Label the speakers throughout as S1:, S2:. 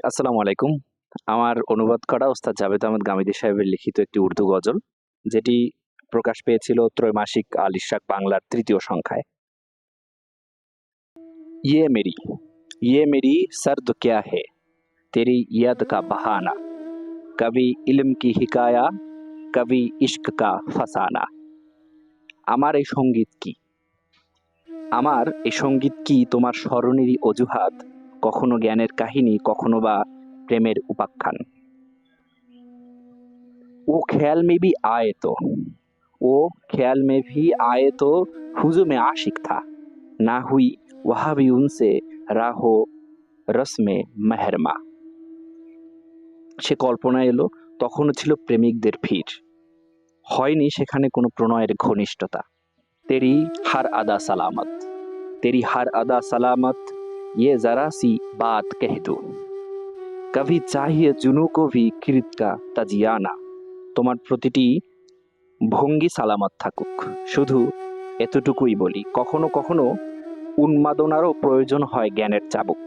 S1: আসসালামু আলাইকুম। আমার অনুবাদ করা ওস্তাদ জাভেদ আহমেদ গামিদী সাহেবের লিখিত একটি উর্দু গজল, যেটি প্রকাশ পেয়েছিল ত্রৈমাসিক আল ইশরাক বাংলার ৩য় সংখ্যায়। ये मेरी ये मेरी सर्द क्या है तेरी याद का बहाना कभी इल्म की हिकाया कभी इश्क का फसाना। আমার এই সঙ্গীত কি, আমার এই সঙ্গীত কি তোমার স্মরণেরই অজুহাত, কখনো জ্ঞানের কাহিনী, কখনো বা প্রেমের উপাখ্যান। वो ख्याल में भी आए तो वो ख्याल में भी आए तो हुजूम आशिक था ना हुई वहाँ भी उनसे राहो রসমে মেহেরমা। সে কল্পনা এলো, তখনও ছিল প্রেমিকদের ভিড়, হয়নি সেখানে কোনো প্রণয়ের ঘনিষ্ঠতা। তেরি হার আদা সালামত তেরি হার আদা সালামত ये जरा सी बात कह दो कभी चाहिए जुनू को भी किरत का तजियाना। তোমার প্রতিটি ভঙ্গি সালামত থাকুক, শুধু এতটুকুই বলি, কখনো কখনো উন্মাদনারও প্রয়োজন হয় জ্ঞানের চাবুক।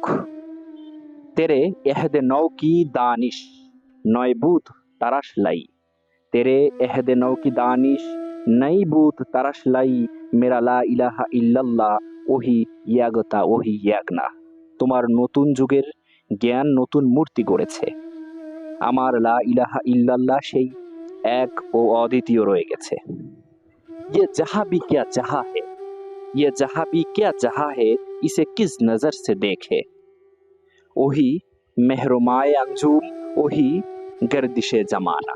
S1: তেরে এহেদে নৌ কি দানিশ নয় বুধ তারাশ লাই তেরে এহেদে নৌ কি দানিশ নই বুধ তারাশ লাই মেরা লা ইলাহা ইল্লাল্লাহ ওহি ইয়াগতা ওহি ইয়াগনা। তোমার নতুন যুগের জ্ঞান নতুন মূর্তি গড়েছে, আমার লা ইলাহা ইল্লাল্লাহ সেই এক ও অদ্বিতীয় রয়ে গেছে। ये जहां भी क्या चाहा है ये जहां भी क्या चाहा है इसे किस नजर से देखे ওহি মেহরমায় আঞ্জুম ওহি গর্দিশে জামানা।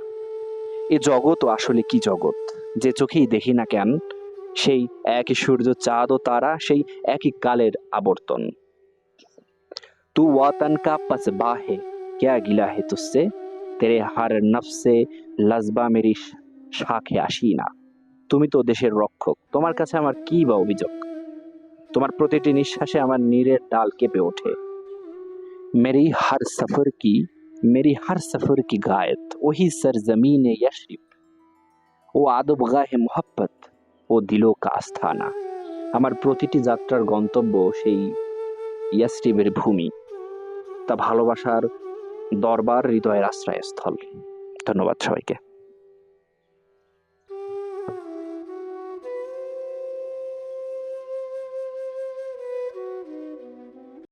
S1: এ জগৎ আসলে কি জগৎ, যে চোখেই দেখি না কেন, সেই একই সূর্য চাঁদ ও তারা, সেই একই কালের আবর্তন। তু ওয়াতন কা পসবা হে ক্যা গিলা হে তুসসে তেরে হার নফসে লজবা মেরি শাখে আশিনা। তুমি তো দেশের রক্ষক, তোমার কাছে আমার কি বা অভিযোগ, তোমার প্রতিটি নিঃশ্বাসে আমার নীড়ের ডাল কেঁপে ওঠে। मेरी मेरी हर सफर की गायत वही सरजमीन यशरिब ও আদবগাহে মোহাব্বত ও দিলো কা আস্থানা। আমার প্রতিটি যাত্রার গন্তব্য সেই ইয়াসরিবের ভূমি, তা ভালোবাসার দরবার, হৃদয়ের আশ্রয়স্থল। ধন্যবাদ সবাইকে।